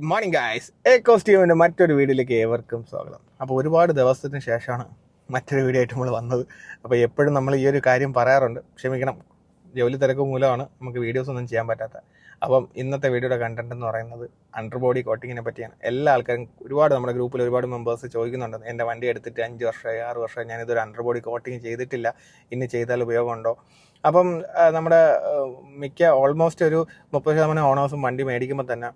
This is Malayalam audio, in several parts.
Good morning guys. കോസ്റ്റ്യൂമിൻ്റെ മറ്റൊരു വീഡിയോയിലേക്ക് ഏവർക്കും സ്വാഗതം. അപ്പോൾ ഒരുപാട് ദിവസത്തിന് ശേഷമാണ് മറ്റൊരു വീഡിയോ ആയിട്ട് നമ്മൾ വന്നത്. അപ്പോൾ എപ്പോഴും നമ്മൾ ഈ ഒരു കാര്യം പറയാറുണ്ട്, ക്ഷമിക്കണം, ജോലി തിരക്ക് മൂലമാണ് നമുക്ക് വീഡിയോസ് ഒന്നും ചെയ്യാൻ പറ്റാത്ത. അപ്പം ഇന്നത്തെ വീഡിയോയുടെ കണ്ടന്റ് എന്ന് പറയുന്നത് അണ്ടർ ബോഡി കോട്ടിങ്ങിനെ പറ്റിയാണ്. എല്ലാ ആൾക്കാരും നമ്മുടെ ഗ്രൂപ്പിൽ ഒരുപാട് മെമ്പേഴ്സ് ചോദിക്കുന്നുണ്ട്, എൻ്റെ വണ്ടി എടുത്തിട്ട് 5 വർഷമായി 6 വർഷമായി ഞാനിതൊരു അണ്ടർ ബോഡി കോട്ടിങ് ചെയ്തിട്ടില്ല, ഇനി ചെയ്താൽ ഉപയോഗമുണ്ടോ? അപ്പം നമ്മുടെ ഓൾമോസ്റ്റ് ഒരു 30% ഓണേഴ്സും വണ്ടി മേടിക്കുമ്പോൾ തന്നെ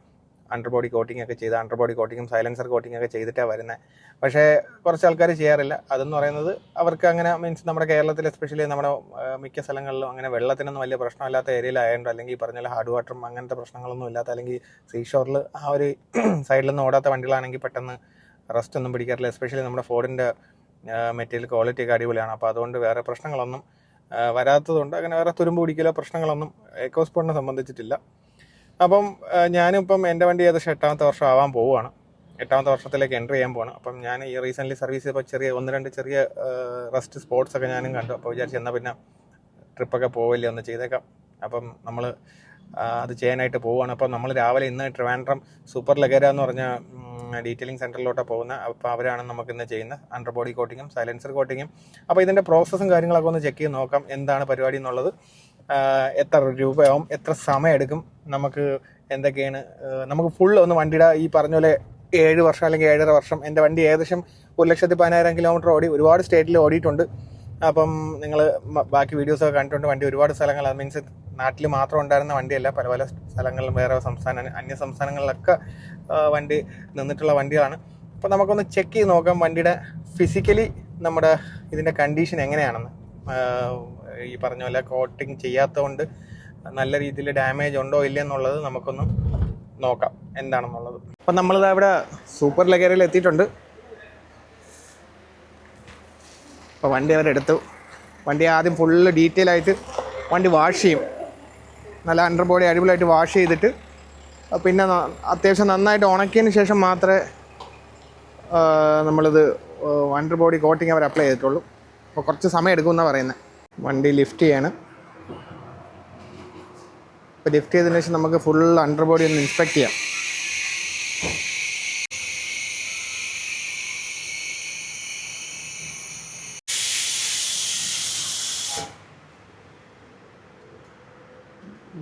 അണ്ടർ ബോഡി കോട്ടിംഗ് ഒക്കെ ചെയ്ത് അണ്ടർ ബോഡി കോട്ടിങ്ങും സൈലൻസർ കോട്ടിംഗ് ഒക്കെ ചെയ്തിട്ടാണ് വരുന്നത്. പക്ഷേ കുറച്ച് ആൾക്കാർ ചെയ്യാറില്ല. അതെന്ന് പറയുന്നത് അവർക്ക് അങ്ങനെ മീൻസ് നമ്മുടെ കേരളത്തിൽ എസ്പെഷ്യലി നമ്മുടെ മിക്ക സ്ഥലങ്ങളിലും അങ്ങനെ വെള്ളത്തിനൊന്നും വലിയ പ്രശ്നമില്ലാത്ത ഏരിയയിലായതുകൊണ്ട്, അല്ലെങ്കിൽ പറഞ്ഞ ഹാർഡ് വാട്ടറും അങ്ങനത്തെ പ്രശ്നങ്ങളൊന്നും ഇല്ലാത്ത, അല്ലെങ്കിൽ സീഷോറിൽ ആ ഒരു സൈഡിലൊന്നും ഓടാത്ത വണ്ടികളാണെങ്കിൽ പെട്ടെന്ന് റസ്റ്റ് ഒന്നും പിടിക്കാറില്ല. എസ്പെഷ്യലി നമ്മുടെ ഫോർഡിൻ്റെ മെറ്റീരിയൽ ക്വാളിറ്റി ഒക്കെ അടിപൊളിയാണ്. അപ്പോൾ അതുകൊണ്ട് വേറെ പ്രശ്നങ്ങളൊന്നും വരാത്തതുകൊണ്ട് അങ്ങനെ വേറെ തുരുമ്പ് പിടിക്കലോ പ്രശ്നങ്ങളൊന്നും എക്കോസ്പോർട്ടിനെ സംബന്ധിച്ചിട്ടില്ല. അപ്പം ഞാനിപ്പം എൻ്റെ വണ്ടി ഏകദേശം 8ാമത്തെ വർഷം ആവാൻ പോവുകയാണ്. 8ാമത്തെ വർഷത്തിലേക്ക് എൻ്റർ ചെയ്യാൻ പോവാണ്. അപ്പം ഞാൻ ഈ റീസെൻ്റ്ലി സർവീസ് ചെയ്തപ്പോൾ 1-2 ചെറിയ റസ്റ്റ് സ്പോട്ട്സൊക്കെ ഞാനും കണ്ടു. അപ്പോൾ വിചാരിച്ചു എന്നാൽ പിന്നെ ട്രിപ്പൊക്കെ പോവില്ലേ, ഒന്ന് ചെയ്തേക്കാം. അപ്പം നമ്മൾ അത് ചെയ്യാനായിട്ട് പോവുകയാണ്. അപ്പം നമ്മൾ രാവിലെ ഇന്ന് ട്രിവാൻഡ്രം സൂപ്പർ ലഗേര എന്ന് പറഞ്ഞ ഡീറ്റെയിലിംഗ് സെൻറ്ററിലോട്ടാണ് പോകുന്നത്. അപ്പോൾ അവരാണ് നമുക്കിന്ന് ചെയ്യുന്നത് അണ്ടർ ബോഡി കോട്ടിങ്ങും സൈലൻസർ കോട്ടിങ്ങും. അപ്പോൾ ഇതിൻ്റെ പ്രോസസ്സും കാര്യങ്ങളൊക്കെ ഒന്ന് ചെക്ക് ചെയ്ത് നോക്കാം, എന്താണ് പരിപാടി എന്നുള്ളത്, എത്ര രൂപയാവും, എത്ര സമയം എടുക്കും, നമുക്ക് എന്തൊക്കെയാണ്, നമുക്ക് ഫുള്ള് ഒന്ന് വണ്ടിയുടെ ഈ പറഞ്ഞ പോലെ 7 വർഷം അല്ലെങ്കിൽ 7.5 വർഷം. എൻ്റെ വണ്ടി ഏകദേശം 1,10,000 കിലോമീറ്റർ ഓടി, ഒരുപാട് സ്റ്റേറ്റിൽ ഓടിയിട്ടുണ്ട്. അപ്പം നിങ്ങൾ ബാക്കി വീഡിയോസൊക്കെ കണ്ടിട്ടുണ്ട്. വണ്ടി ഒരുപാട് സ്ഥലങ്ങൾ, അത് മീൻസ് നാട്ടിൽ മാത്രം ഉണ്ടായിരുന്ന വണ്ടിയല്ല, പല പല സ്ഥലങ്ങളിലും വേറെ അന്യ സംസ്ഥാനങ്ങളിലൊക്കെ വണ്ടി നിന്നിട്ടുള്ള വണ്ടികളാണ്. അപ്പോൾ നമുക്കൊന്ന് ചെക്ക് ചെയ്ത് നോക്കാം വണ്ടിയുടെ ഫിസിക്കലി നമ്മുടെ ഇതിൻ്റെ കണ്ടീഷൻ എങ്ങനെയാണെന്ന്. ഈ പറഞ്ഞ പോലെ കോട്ടിങ് ചെയ്യാത്തതുകൊണ്ട് നല്ല രീതിയിൽ ഡാമേജ് ഉണ്ടോ ഇല്ലയെന്നുള്ളത് നമുക്കൊന്ന് നോക്കാം എന്താണെന്നുള്ളത്. അപ്പം നമ്മളിത് ഇവിടെ സൂപ്പർ ലഗേരയിൽ എത്തിയിട്ടുണ്ട്. അപ്പോൾ വണ്ടി അവരെടുത്തു. വണ്ടി ആദ്യം ഫുള്ള് ഡീറ്റെയിൽ ആയിട്ട് വണ്ടി വാഷ് ചെയ്യും. നല്ല അണ്ടർ ബോഡി അടിപൊളിയായിട്ട് വാഷ് ചെയ്തിട്ട് പിന്നെ അത്യാവശ്യം നന്നായിട്ട് ഉണക്കിയതിന് ശേഷം മാത്രമേ നമ്മളിത് അണ്ടർ ബോഡി കോട്ടിങ് അവർ അപ്ലൈ ചെയ്തിട്ടുള്ളൂ. അപ്പോൾ കുറച്ച് സമയം എടുക്കുമെന്നാണ് പറയുന്നത്. വണ്ടി ലിഫ്റ്റ് ചെയ്യാണ്. ഇപ്പോൾ ലിഫ്റ്റ് ചെയ്തതിന് ശേഷം നമുക്ക് ഫുൾ അണ്ടർ ബോഡി ഒന്ന് ഇൻസ്പെക്ട് ചെയ്യാം.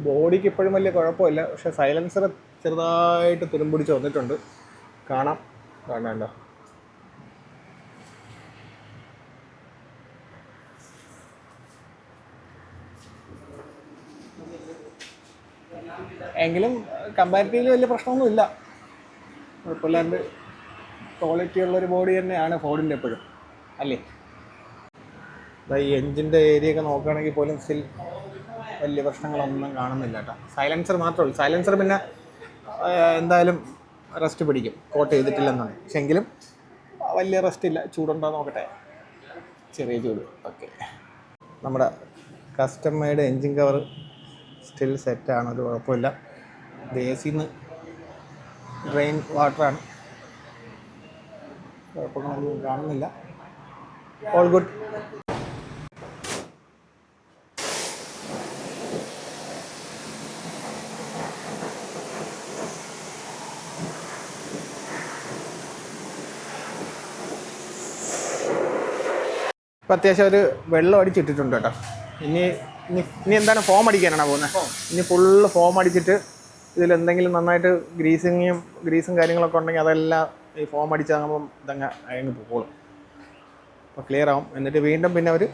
ബോഡിക്ക് ഇപ്പോഴും വലിയ കുഴപ്പമില്ല, പക്ഷേ സൈലൻസർ ചെറുതായിട്ട് തുരുമ്പിടിച്ച് വന്നിട്ടുണ്ട്. കാണാണ്ടോ? എങ്കിലും കമ്പാരിറ്റീവ്ലി വലിയ പ്രശ്നമൊന്നുമില്ല, കുഴപ്പമില്ലാണ്ട് ക്വാളിറ്റി ഉള്ളൊരു ബോഡി തന്നെയാണ് ഫോർഡിൻ്റെ എപ്പോഴും, അല്ലേ? ഈ എൻജിൻ്റെ ഏരിയ ഒക്കെ നോക്കുകയാണെങ്കിൽ പോലും സ്റ്റിൽ വലിയ പ്രശ്നങ്ങളൊന്നും കാണുന്നില്ല കേട്ടോ. സൈലൻസർ മാത്രമേ ഉള്ളൂ. സൈലൻസർ പിന്നെ എന്തായാലും റസ്റ്റ് പിടിക്കും, കോട്ട് ചെയ്തിട്ടില്ലെന്നാണ്. പക്ഷെ എങ്കിലും വലിയ റസ്റ്റ് ഇല്ല. ചൂടുണ്ടോ നോക്കട്ടെ, ചെറിയ ചൂട്. ഓക്കെ, നമ്മുടെ custom made engine cover still സെറ്റാണ്, ഒരു കുഴപ്പമില്ല. ഇത് AC-ന്ന് ഡ്രെയിൻ വാട്ടറാണ്, കുഴപ്പങ്ങളൊന്നും കാണുന്നില്ല. All good. ഇപ്പം അത്യാവശ്യം ഒരു വെള്ളം അടിച്ചിട്ടിട്ടുണ്ട് കേട്ടോ. ഇനി എന്താണ് ഫോം അടിക്കാനാണ് പോകുന്നത്. ഇനി ഫുള്ള് ഫോം അടിച്ചിട്ട് ഇതിലെന്തെങ്കിലും നന്നായിട്ട് ഗ്രീസും കാര്യങ്ങളൊക്കെ ഉണ്ടെങ്കിൽ അതെല്ലാം ഈ ഫോം അടിച്ചാകുമ്പം ഇതങ്ങ് അയങ്ങ് പോകും. അപ്പോൾ ക്ലിയർ ആവും. എന്നിട്ട് പിന്നെ അവർ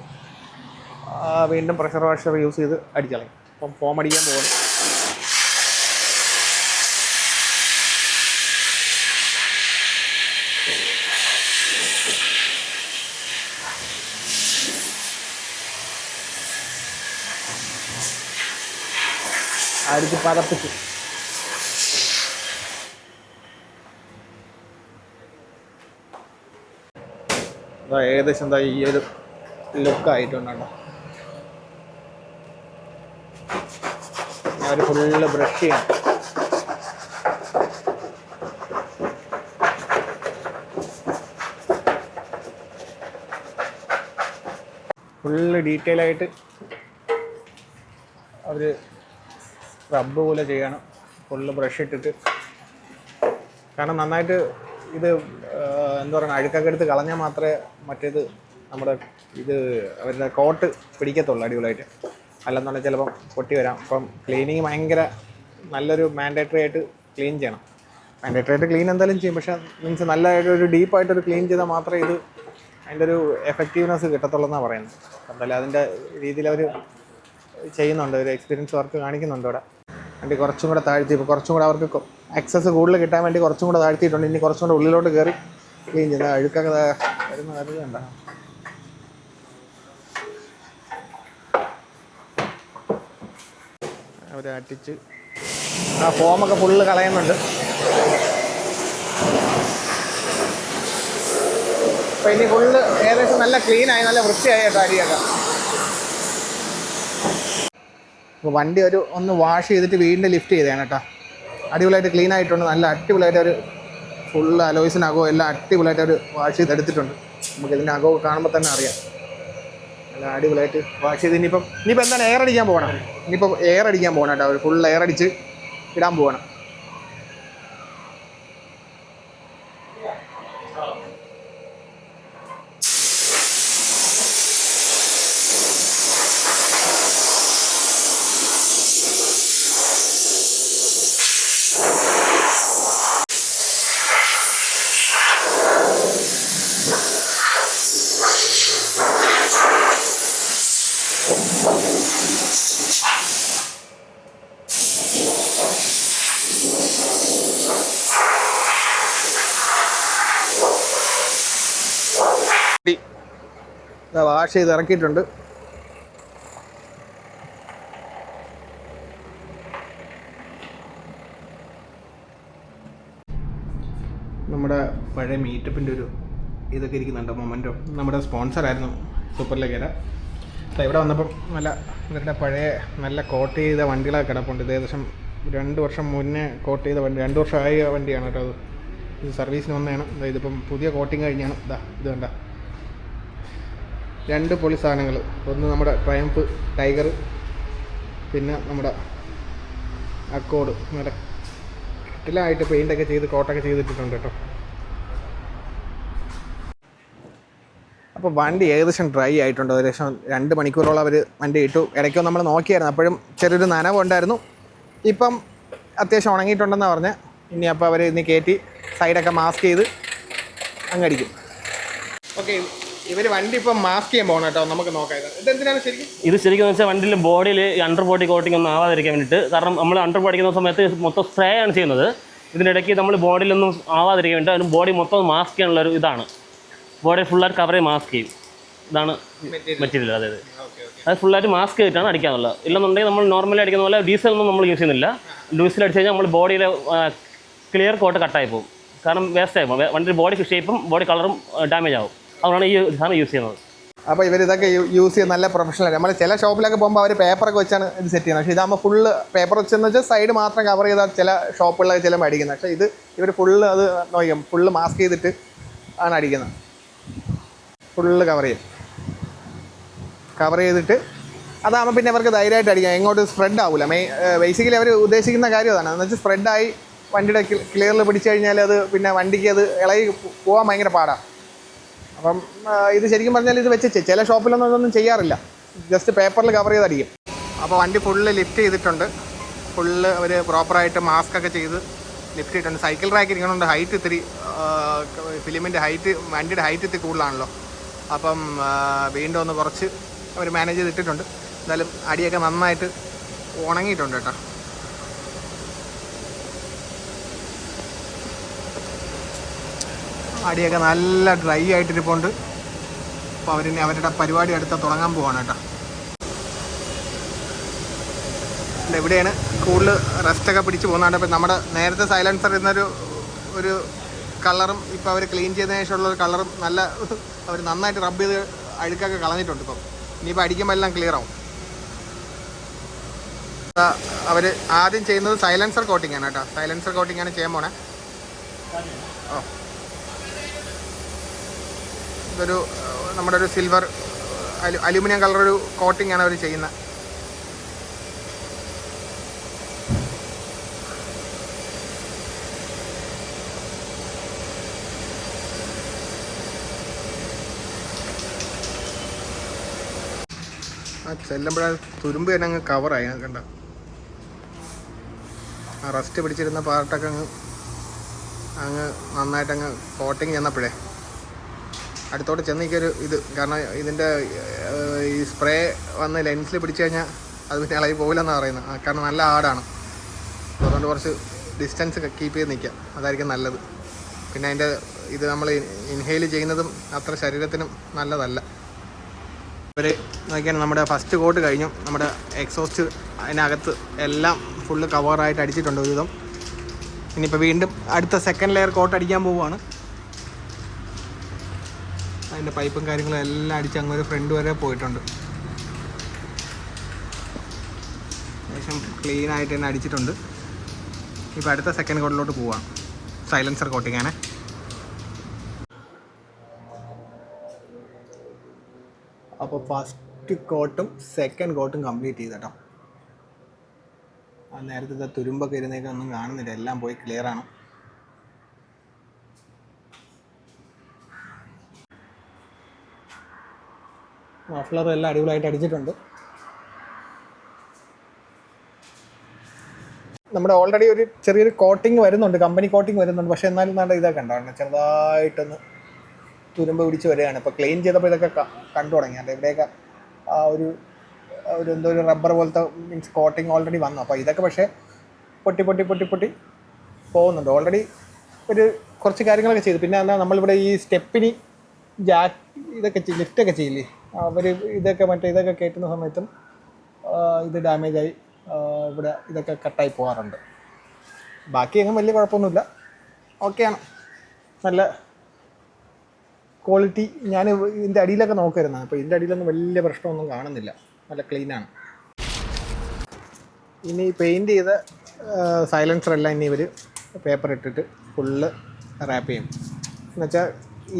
വീണ്ടും പ്രഷർ വാഷർ യൂസ് ചെയ്ത് അടിച്ചളയും. അപ്പം ഫോം അടിക്കാൻ പോകണം. അടിച്ച് പതപ്പിച്ച് ഏകദേശം ഈ ഒരു ലുക്കായിട്ടുണ്ടോ. അവർ ഫുള്ള് ബ്രഷ് ചെയ്യണം. ഫുള്ള് ഡീറ്റെയിൽ ആയിട്ട് അവർ സ്ക്രബ് പോലെ ചെയ്യണം. ഫുള്ള് ബ്രഷ് ഇട്ടിട്ട് കാരണം നന്നായിട്ട് ഇത് എന്താ പറയുക അഴുക്കൊക്കെ എടുത്ത് കളഞ്ഞാൽ മാത്രമേ മറ്റേത് നമ്മുടെ ഇത് അവരുടെ കോട്ട് പിടിക്കത്തുള്ളൂ അടിപൊളിയായിട്ട്. അല്ലെന്നുണ്ടെങ്കിൽ ചിലപ്പം പൊട്ടി വരാം. അപ്പം ക്ലീനിങ് ഭയങ്കര നല്ലൊരു മാൻഡേറ്ററി ആയിട്ട് ക്ലീൻ ചെയ്യണം. മാൻഡേറ്ററി ആയിട്ട് ക്ലീൻ എന്തായാലും ചെയ്യും, പക്ഷേ മീൻസ് നല്ലൊരു ഡീപ്പായിട്ടൊരു ക്ലീൻ ചെയ്താൽ മാത്രമേ ഇത് അതിൻ്റെ ഒരു എഫക്റ്റീവ്നെസ് കിട്ടത്തുള്ളൂ എന്നാണ് പറയുന്നത്. എന്തായാലും അതിൻ്റെ രീതിയിൽ അവർ ചെയ്യുന്നുണ്ട്, ഒരു എക്സ്പീരിയൻസ് വർക്ക് കാണിക്കുന്നുണ്ട് ഇവിടെ. വണ്ടി കുറച്ചും കൂടെ താഴ്ത്തി, ഇപ്പോൾ കുറച്ചും കൂടെ അവർക്ക് ആക്സസ് കൂടുതൽ കിട്ടാൻ വേണ്ടി കുറച്ചും കൂടെ താഴ്ത്തിയിട്ടുണ്ട്. ഇനി കുറച്ചും കൂടെ ഉള്ളിലോട്ട് കയറി ക്ലീൻ ചെയ്ത് അഴുക്കൊക്കെ വരുന്നുണ്ട. അവർ അട്ടിച്ച് ആ ഫോമൊക്കെ ഫുള്ള് കളയുന്നുണ്ട്. അപ്പം ഇനി ഫുള്ള് ഏകദേശം നല്ല ക്ലീനായി, നല്ല വൃത്തിയായി കേട്ടോ അടിയൊക്കെ. അപ്പോൾ വണ്ടി ഒന്ന് വാഷ് ചെയ്തിട്ട് വീണ്ടും ലിഫ്റ്റ് ചെയ്തതാണ് കേട്ടോ. അടിപൊളിയായിട്ട് ക്ലീൻ ആയിട്ടുണ്ട്. നല്ല അടിപൊളിയായിട്ട് ഒരു ഫുള്ള് അലോയ്സിനകവും എല്ലാം അടിപൊളിയായിട്ട് അവർ വാഷ് ചെയ്തെടുത്തിട്ടുണ്ട്. നമുക്ക് ഇതിൻ്റെ അകവും കാണുമ്പോൾ തന്നെ അറിയാം. നല്ല അടിപൊളിയായിട്ട് വാഷ് ചെയ്ത് ഇനിയിപ്പോൾ എന്താണ് എയർ അടിക്കാൻ പോകണം. ഇനിയിപ്പോൾ എയർ അടിക്കാൻ പോകണം കേട്ടോ. അവർ ഫുൾ എയർ അടിച്ച് ഇടാൻ പോകണം. വാഷ് ചെയ്ത് ഇറക്കിയിട്ടുണ്ട്. നമ്മുടെ പഴയ മീറ്റപ്പിൻ്റെ ഒരു ഇതൊക്കെ ഇരിക്കുന്നുണ്ട്. മൊമെൻറ്റോ നമ്മുടെ സ്പോൺസറായിരുന്നു സൂപ്പറിലേക്കര. ഇവിടെ വന്നപ്പം നല്ല ഇവരുടെ പഴയ നല്ല കോട്ട് ചെയ്ത വണ്ടികളൊക്കെ കിടപ്പുണ്ട്. ഇത് ഏകദേശം 2 വർഷം മുന്നേ കോട്ട് ചെയ്ത വണ്ടി, 2 വർഷമായ വണ്ടിയാണ് കേട്ടോ അത്. ഇത് സർവീസിന് വന്നതാണ്. ഇതിപ്പം പുതിയ കോട്ടിങ് കഴിഞ്ഞാണ്. ഇത് കണ്ട 2 പൊളി സാധനങ്ങൾ. ഒന്ന് നമ്മുടെ ട്രയംഫ് ടൈഗർ, പിന്നെ നമ്മുടെ അക്കോഡ്. നല്ല കിട്ടിലായിട്ട് പെയിൻ്റൊക്കെ ചെയ്ത് കോട്ടൊക്കെ ചെയ്തിട്ടുണ്ട് കേട്ടോ. അപ്പോൾ വണ്ടി ഏകദേശം ഡ്രൈ ആയിട്ടുണ്ട്. ഏകദേശം 2 മണിക്കൂറോളം അവർ വണ്ടി ഇട്ടു. ഇടയ്ക്ക് നമ്മൾ നോക്കിയായിരുന്നു, അപ്പോഴും ചെറിയൊരു നനവുണ്ടായിരുന്നു. ഇപ്പം അത്യാവശ്യം ഉണങ്ങിയിട്ടുണ്ടെന്നാണ് പറഞ്ഞത്. ഇനി അപ്പോൾ അവർ ഇനി കയറ്റി സൈഡൊക്കെ മാസ്ക് ചെയ്ത് അങ്ങടിക്കും. ഓക്കെ, ഇവർ വണ്ടി ഇപ്പം മാസ്ക് ചെയ്യാൻ പോകണം കേട്ടോ. നമുക്ക് നോക്കാം ഇതെന്തിനാണ് ശരിക്കും. ഇത് ശരിക്കും വെച്ചാൽ വണ്ടിയിൽ ബോഡിയിൽ അണ്ടർ ബോഡി കോട്ടിംഗ് ഒന്നും ആവാതിരിക്കാൻ വേണ്ടിയിട്ട്. കാരണം നമ്മൾ അണ്ടർ ബോഡിക്കുന്ന സമയത്ത് മൊത്തം സ്പ്രേ ആണ് ചെയ്യുന്നത്. ഇതിനിടയ്ക്ക് നമ്മൾ ബോഡിയിലൊന്നും ആവാതിരിക്കാൻ വേണ്ടിയിട്ട് അതിന് ബോഡി മൊത്തം മാസ്ക് ചെയ്യാനുള്ളൊരു ഇതാണ്. ബോഡി ഫുള്ളായിട്ട് കവർ ചെയ്ത് മാസ്ക് ചെയ്യും. ഇതാണ് മെറ്റീരിയൽ. അതായത് അത് ഫുള്ളായിട്ട് മാസ്ക് ചെയ്തിട്ടാണ് അടിക്കാനുള്ളത്. ഇല്ലെന്നുണ്ടെങ്കിൽ നമ്മൾ നോർമലി അടിക്കുന്ന പോലെ ഡീസലൊന്നും നമ്മൾ യൂസ് ചെയ്യുന്നില്ല. ഡീസൽ അടിച്ച് കഴിഞ്ഞാൽ നമ്മൾ ബോഡിയിലെ ക്ലിയർ കോട്ട് കട്ടായി പോകും. കാരണം വേസ്റ്റ് ആയി പോകും. വണ്ടിയുടെ ബോഡി ഷേപ്പും ബോഡി കളറും ഡാമേജ് ആവും. അതുകൊണ്ടാണ് ഈ സാധനം യൂസ് ചെയ്യുന്നത്. അപ്പോൾ ഇവരിതൊക്കെ യൂസ് ചെയ്യുന്ന നല്ല പ്രൊഫഷണൽ. നമ്മൾ ചില ഷോപ്പിലൊക്കെ പോകുമ്പോൾ അവർ പേപ്പറൊക്കെ വെച്ചാണ് ഇത് സെറ്റ് ചെയ്യുന്നത്. പക്ഷേ ഇതാകുമ്പോൾ ഫുള്ള് പേപ്പർ വെച്ചെന്ന് വെച്ചാൽ സൈഡ് മാത്രം കവർ ചെയ്താൽ ചില ഷോപ്പുകളിലൊക്കെ ചില അടിക്കുന്നത്. പക്ഷേ ഇത് ഇവർ ഫുള്ള് അത് നോക്കാം, ഫുള്ള് മാസ്ക് ചെയ്തിട്ട് ആണ് അടിക്കുന്നത്. ഫുള്ള് കവർ ചെയ്തിട്ട് അതാകുമ്പോൾ പിന്നെ അവർക്ക് ധൈര്യമായിട്ട് അടിക്കാം. എങ്ങോട്ട് സ്പ്രെഡ് ആവില്ല. ബേസിക്കലി അവർ ഉദ്ദേശിക്കുന്ന കാര്യം അതാണ്. എന്ന് വെച്ചാൽ സ്പ്രെഡായി വണ്ടിയുടെ ക്ലിയറിൽ പിടിച്ചു കഴിഞ്ഞാൽ അത് പിന്നെ വണ്ടിക്ക് അത് ഇളകി പോകാൻ ഭയങ്കര പാടാണ്. അപ്പം ഇത് ശരിക്കും പറഞ്ഞാൽ ഇത് വെച്ച് ചില ഷോപ്പിലൊന്നും ഇതൊന്നും ചെയ്യാറില്ല. ജസ്റ്റ് പേപ്പറിൽ കവർ ചെയ്തടിക്കും. അപ്പോൾ വണ്ടി ഫുള്ള് ലിഫ്റ്റ് ചെയ്തിട്ടുണ്ട്. ഫുള്ള് അവർ പ്രോപ്പറായിട്ട് മാസ്ക് ഒക്കെ ചെയ്ത് ലിഫ്റ്റ് ചെയ്തിട്ടുണ്ട്. Cycle rack ഇരിക്കണുണ്ട്. ഹൈറ്റ് ഇത്തിരി ഫിലിമിൻ്റെ ഹൈറ്റ്, വണ്ടിയുടെ ഹൈറ്റ് ഇത്തിരി കൂടുതലാണല്ലോ. അപ്പം വീണ്ടും ഒന്ന് കുറച്ച് അവർ മാനേജ് ചെയ്തിട്ടുണ്ട്. എന്തായാലും അടിയൊക്കെ നന്നായിട്ട് ഉണങ്ങിയിട്ടുണ്ട് കേട്ടോ. അടിയൊക്കെ നല്ല ഡ്രൈ ആയിട്ടിരിപ്പുണ്ട്. അപ്പോൾ അവരുടെ പരിപാടി അടുത്ത തുടങ്ങാൻ പോവാണ് കേട്ടോ. എവിടെയാണ് കൂടുതൽ റെസ്റ്റൊക്കെ പിടിച്ച് പോകുന്നുണ്ട്. അപ്പോൾ നമ്മുടെ നേരത്തെ സൈലൻസർ എന്നൊരു കളറും ഇപ്പോൾ അവർ ക്ലീൻ ചെയ്തതിന് ശേഷമുള്ളൊരു കളറും നല്ല അവർ നന്നായിട്ട് റബ്ബ് ചെയ്ത് അഴുക്കൊക്കെ കളഞ്ഞിട്ടുണ്ട്. ഇപ്പം ഇനിയിപ്പോൾ അടിക്കുമ്പോൾ എല്ലാം ക്ലിയർ ആവും. അവർ ആദ്യം ചെയ്യുന്നത് സൈലൻസർ കോട്ടിംഗ് ആണ് കേട്ടോ. സൈലൻസർ കോട്ടിംഗ് ആണ് ചെയ്യാൻ പോണേ. ഇതൊരു നമ്മുടെ ഒരു സിൽവർ അലുമിനിയം കളറൊരു കോട്ടിംഗ് ആണ് അവർ ചെയ്യുന്നത്. ആ ചെല്ലുമ്പോഴേ തുരുമ്പ് തന്നെ അങ്ങ് കവറായി കണ്ട. ആ റസ്റ്റ് പിടിച്ചിരുന്ന പാർട്ടൊക്കെ അങ്ങ് നന്നായിട്ടങ്ങ് കോട്ടിങ് ചെന്നപ്പോഴേ അടുത്തോട്ട് ചെന്നിക്കൊരു ഇത്, കാരണം ഇതിൻ്റെ ഈ സ്പ്രേ വന്ന് ലെൻസിൽ പിടിച്ചു കഴിഞ്ഞാൽ അത് പിന്നെ ഇളകി പോകില്ലെന്നാണ് പറയുന്നത്. കാരണം നല്ല ആടാണ്, അതുകൊണ്ട് കുറച്ച് ഡിസ്റ്റൻസ് കീപ്പ് ചെയ്ത് നിൽക്കുക, അതായിരിക്കും നല്ലത്. പിന്നെ അതിൻ്റെ ഇത് നമ്മൾ ഇൻഹെയിൽ ചെയ്യുന്നതും അത്ര ശരീരത്തിനും നല്ലതല്ല. ഇവർ നോക്കിയാൽ നമ്മുടെ ഫസ്റ്റ് കോട്ട് കഴിഞ്ഞു. നമ്മുടെ എക്സോസ്റ്റ് അതിനകത്ത് എല്ലാം ഫുള്ള് കവറായിട്ട് അടിച്ചിട്ടുണ്ട് ഒരുവിധം. ഇനിയിപ്പോൾ വീണ്ടും അടുത്ത സെക്കൻഡ് ലെയർ കോട്ട് അടിക്കാൻ പോവുകയാണ്. അതിൻ്റെ പൈപ്പും കാര്യങ്ങളും എല്ലാം അടിച്ച് അങ്ങ് ഒരു ഫ്രണ്ട് വരെ പോയിട്ടുണ്ട്. ഏകദേശം ക്ലീനായിട്ട് തന്നെ അടിച്ചിട്ടുണ്ട്. ഇപ്പോൾ അടുത്ത സെക്കൻഡ് കോട്ടിലോട്ട് പോവുകയാണ്, സൈലൻസർ കോട്ടിങ്ങാണ്. അപ്പോൾ ഫസ്റ്റ് കോട്ടും സെക്കൻഡ് കോട്ടും കംപ്ലീറ്റ് ചെയ്ത് കേട്ടോ. നേരത്തെ തുരുമ്പൊക്കെ ഇരുന്നേക്ക് ഒന്നും കാണുന്നില്ല, എല്ലാം പോയി ക്ലിയറാണ്. മഫ്ലറും എല്ലാം അടിപൊളിയായിട്ട് അടിച്ചിട്ടുണ്ട്. നമ്മുടെ ഓൾറെഡി ഒരു ചെറിയൊരു കോട്ടിങ് വരുന്നുണ്ട്, കമ്പനി കോട്ടിങ് വരുന്നുണ്ട്. പക്ഷേ എന്നാലും നല്ല ഇതൊക്കെ ഉണ്ടാവണം, ചെറുതായിട്ടൊന്ന് തുരുമ്പ് പിടിച്ച് വരികയാണ്. ഇപ്പോൾ ക്ലീൻ ചെയ്തപ്പോൾ ഇതൊക്കെ കണ്ടു തുടങ്ങിയാണ്. ഇവിടെയൊക്കെ ആ ഒരു എന്തോ ഒരു റബ്ബർ പോലത്തെ മീൻസ് കോട്ടിങ് ഓൾറെഡി വന്നു. അപ്പോൾ ഇതൊക്കെ പക്ഷേ പൊട്ടി പോകുന്നുണ്ട്. ഓൾറെഡി ഒരു കുറച്ച് കാര്യങ്ങളൊക്കെ ചെയ്തു. പിന്നെ എന്നാൽ നമ്മളിവിടെ ഈ സ്റ്റെപ്പിന് ഇതൊക്കെ ലിഫ്റ്റൊക്കെ ചെയ്യില്ലേ, അവർ ഇതൊക്കെ കയറ്റുന്ന സമയത്തും ഇത് ഡാമേജായി ഇവിടെ ഇതൊക്കെ കട്ടായി പോകാറുണ്ട്. ബാക്കി എങ്ങും വലിയ കുഴപ്പമൊന്നുമില്ല, ഓക്കെയാണ്, നല്ല ക്വാളിറ്റി. ഞാൻ ഇതിൻ്റെ അടിയിലൊക്കെ നോക്കിയിരുന്നത്, അപ്പോൾ ഇതിൻ്റെ അടിയിലൊന്നും വലിയ പ്രശ്നമൊന്നും കാണുന്നില്ല, നല്ല ക്ലീനാണ്. ഇനി പെയിൻറ്റ് ചെയ്ത സൈലൻസറെല്ലാം ഇനി ഇവർ പേപ്പർ ഇട്ടിട്ട് ഫുള്ള് റാപ്പ് ചെയ്യും. എന്നുവെച്ചാൽ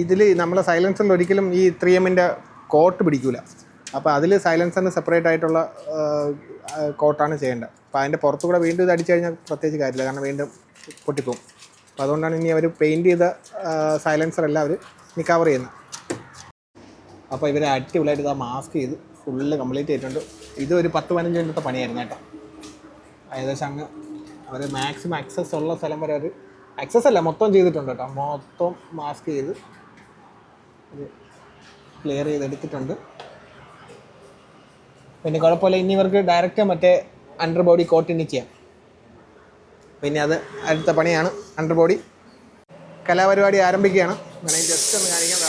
ഇതിൽ നമ്മളെ സൈലൻസറിൽ ഒരിക്കലും ഈ 3M കോട്ട് പിടിക്കില്ല. അപ്പോൾ അതിൽ സൈലൻസറിന് സെപ്പറേറ്റ് ആയിട്ടുള്ള കോട്ടാണ് ചെയ്യേണ്ടത്. അപ്പോൾ അതിൻ്റെ പുറത്തുകൂടെ വീണ്ടും ഇത് അടിച്ചു കഴിഞ്ഞാൽ പ്രത്യേകിച്ച് കാര്യമില്ല, കാരണം വീണ്ടും പൊട്ടിപ്പോവും. അപ്പോൾ അതുകൊണ്ടാണ് ഇനി അവർ പെയിൻറ്റ് ചെയ്ത സൈലൻസറെല്ലാം അവർ ഇനി കവർ ചെയ്യുന്നത്. അപ്പോൾ ഇവർ അടിപൊളിയായിട്ട് ഇതാ മാസ്ക് ചെയ്ത് ഫുള്ള് കംപ്ലീറ്റ് ചെയ്തിട്ടുണ്ട്. ഇത് ഒരു 10-15 മിനിറ്റത്തെ പണിയായിരുന്നു കേട്ടോ. ഏകദേശം അങ്ങ് അവർ മാക്സിമം ആക്സസ് ഉള്ള സ്ഥലം വരെ അവർ ആക്സസ് അല്ല മൊത്തം ചെയ്തിട്ടുണ്ട് കേട്ടോ. മൊത്തം മാസ്ക് ചെയ്ത് ഇത് ക്ലിയർ ചെയ്തെടുത്തിട്ടുണ്ട്. പിന്നെ കുഴപ്പമില്ല, ഇനി ഇവർക്ക് ഡയറക്റ്റ് മറ്റേ അണ്ടർ ബോഡി കോട്ട് ഇനി ചെയ്യാം. പിന്നെ അത് അടുത്ത പണിയാണ്. അണ്ടർ ബോഡി കലാപരിപാടി ആരംഭിക്കുകയാണ്. വേണമെങ്കിൽ ജസ്റ്റ് ഒന്ന് കാണിക്കാം,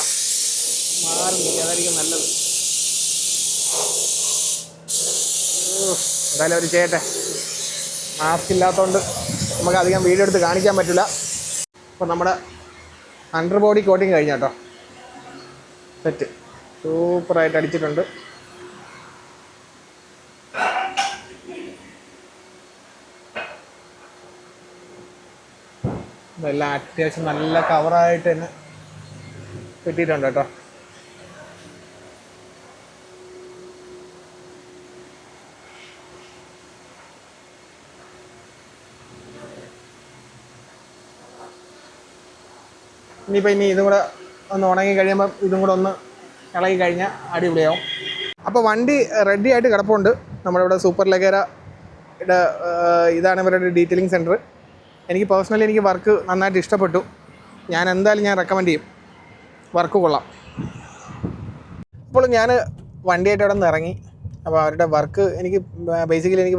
മാറി നിൽക്കുക, അതായിരിക്കും നല്ലത്. എന്തായാലും അവർ ചെയ്യട്ടെ, മാസ്ക് ഇല്ലാത്തതുകൊണ്ട് നമുക്ക് അധികം വീഡിയോ എടുത്ത് കാണിക്കാൻ പറ്റില്ല. അപ്പോൾ നമ്മുടെ അണ്ടർ ബോഡി കോട്ടിങ് കഴിഞ്ഞ കേട്ടോ, സെറ്റ് സൂപ്പറായിട്ട് അടിച്ചിട്ടുണ്ട്. ഇതെല്ലാം അത്യാവശ്യം നല്ല കവറായിട്ട് തന്നെ കിട്ടിയിട്ടുണ്ട് കേട്ടോ. ഇനി ഇതും കൂടെ ഒന്ന് ഉണങ്ങി കഴിയുമ്പോൾ ഇതും കൂടെ ഒന്ന് ഇളകി കഴിഞ്ഞാൽ അടിപൊളിയാവും. അപ്പോൾ വണ്ടി റെഡി ആയിട്ട് കിടപ്പുണ്ട്. നമ്മളിവിടെ സൂപ്പർ ലഗേരയുടെ ഇതാണ് ഇവരുടെ ഡീറ്റെയിലിംഗ് സെൻറ്റർ. എനിക്ക് പേഴ്സണലി എനിക്ക് വർക്ക് നന്നായിട്ട് ഇഷ്ടപ്പെട്ടു. ഞാൻ റെക്കമെൻഡ് ചെയ്യും, വർക്ക് കൊള്ളാം. അപ്പോൾ ഞാൻ വണ്ടിയായിട്ട് അവിടെ നിന്ന് ഇറങ്ങി. അപ്പോൾ അവരുടെ വർക്ക് എനിക്ക്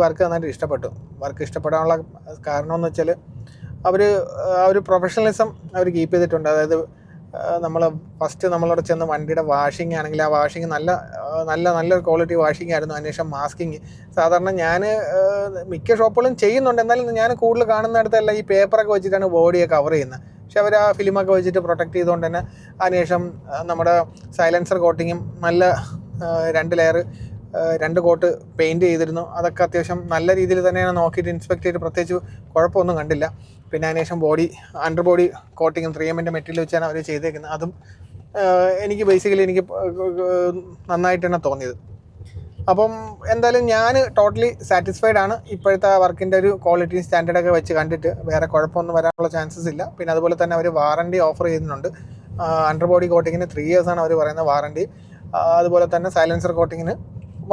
വർക്ക് നന്നായിട്ട് ഇഷ്ടപ്പെട്ടു. വർക്ക് ഇഷ്ടപ്പെടാനുള്ള കാരണമെന്ന് വെച്ചാൽ അവർ ആ ഒരു പ്രൊഫഷണലിസം അവർ കീപ്പ് ചെയ്തിട്ടുണ്ട്. അതായത് നമ്മളവിടെ ചെന്ന് വണ്ടിയുടെ വാഷിംഗ് ആണെങ്കിൽ ആ വാഷിംഗ് നല്ലൊരു ക്വാളിറ്റി വാഷിംഗ് ആയിരുന്നു. അതിനുശേഷം മാസ്കിങ് സാധാരണ ഞാൻ മിക്ക ഷോപ്പുകളും ചെയ്യുന്നുണ്ട്, എന്നാലും ഞാൻ കൂടുതൽ കാണുന്നിടത്തല്ല ഈ പേപ്പറൊക്കെ വെച്ചിട്ടാണ് ബോഡിയെ കവർ ചെയ്യുന്നത്. പക്ഷെ അവർ ആ ഫിലിമൊക്കെ വെച്ചിട്ട് പ്രൊട്ടക്ട് ചെയ്തുകൊണ്ട് തന്നെ അതിനുശേഷം നമ്മുടെ സൈലൻസർ കോട്ടിങ്ങും നല്ല 2 ലെയർ 2 കോട്ട് പെയിൻറ്റ് ചെയ്തിരുന്നു. അതൊക്കെ അത്യാവശ്യം നല്ല രീതിയിൽ തന്നെയാണ് നോക്കിയിട്ട് ഇൻസ്പെക്ട് ചെയ്ത് പ്രത്യേകിച്ച് കുഴപ്പമൊന്നും കണ്ടില്ല. പിന്നെ അതിനുശേഷം അണ്ടർ ബോഡി കോട്ടിങ്ങും 3M മെറ്റീരിയൽ വെച്ചാണ് അവർ ചെയ്തേക്കുന്നത്. അതും എനിക്ക് നന്നായിട്ട് തന്നെ തോന്നിയത്. അപ്പം എന്തായാലും ഞാൻ ടോട്ടലി സാറ്റിസ്ഫൈഡ് ആണ്. ഇപ്പോഴത്തെ വർക്കിൻ്റെ ഒരു ക്വാളിറ്റി സ്റ്റാൻഡേർഡൊക്കെ വെച്ച് കണ്ടിട്ട് വേറെ കുഴപ്പമൊന്നും വരാനുള്ള ചാൻസസ് ഇല്ല. പിന്നെ അതുപോലെ തന്നെ അവർ വാറണ്ടി ഓഫർ ചെയ്യുന്നുണ്ട്. അണ്ടർ ബോഡി കോട്ടിങ്ങിന് 3 years ആണ് അവർ പറയുന്ന വാറണ്ടി. അതുപോലെ തന്നെ സൈലൻസർ കോട്ടിങ്ങിന്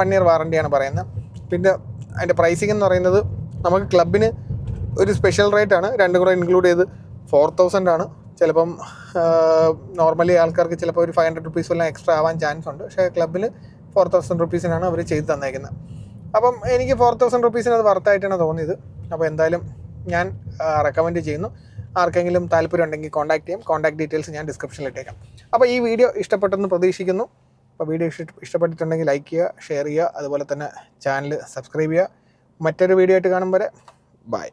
1 ഇയർ വാറണ്ടിയാണ് പറയുന്നത്. പിന്നെ അതിൻ്റെ പ്രൈസിംഗ് എന്ന് പറയുന്നത് നമുക്ക് ക്ലബിന് ഒരു സ്പെഷ്യൽ റേറ്റ് ആണ്, രണ്ടും കൂടെ ഇൻക്ലൂഡ് ചെയ്ത് 4000 ആണ്. ചിലപ്പം നോർമലി ആൾക്കാർക്ക് ചിലപ്പോൾ ഒരു 500 റുപ്പീസ് എല്ലാം എക്സ്ട്രാ ആവാൻ ചാൻസ് ഉണ്ട്. പക്ഷേ ക്ലബിൽ 4000 റുപ്പീസിനാണ് അവർ ചെയ്ത് തന്നേക്കുന്നത്. അപ്പം എനിക്ക് 4000 റുപ്പീസിന് അത് വർത്തായിട്ടാണ് തോന്നിയത്. അപ്പോൾ എന്തായാലും ഞാൻ റെക്കമെൻഡ് ചെയ്യുന്നു. ആർക്കെങ്കിലും താല്പര്യം ഉണ്ടെങ്കിൽ കോൺടാക്ട് ചെയ്യാം. കോൺടാക്ട് ഡീറ്റെയിൽസ് ഞാൻ ഡിസ്ക്രിപ്ഷനിൽ ഇട്ടേക്കാം. അപ്പോൾ ഈ വീഡിയോ ഇഷ്ടപ്പെട്ടെന്ന് പ്രതീക്ഷിക്കുന്നു. അപ്പോൾ വീഡിയോ ഇഷ്ടപ്പെട്ടിട്ടുണ്ടെങ്കിൽ ലൈക്ക് ചെയ്യുക, ഷെയർ ചെയ്യുക, അതുപോലെ തന്നെ ചാനൽ സബ്സ്ക്രൈബ് ചെയ്യുക. മറ്റൊരു വീഡിയോ ആയിട്ട് കാണും വരെ ബൈ.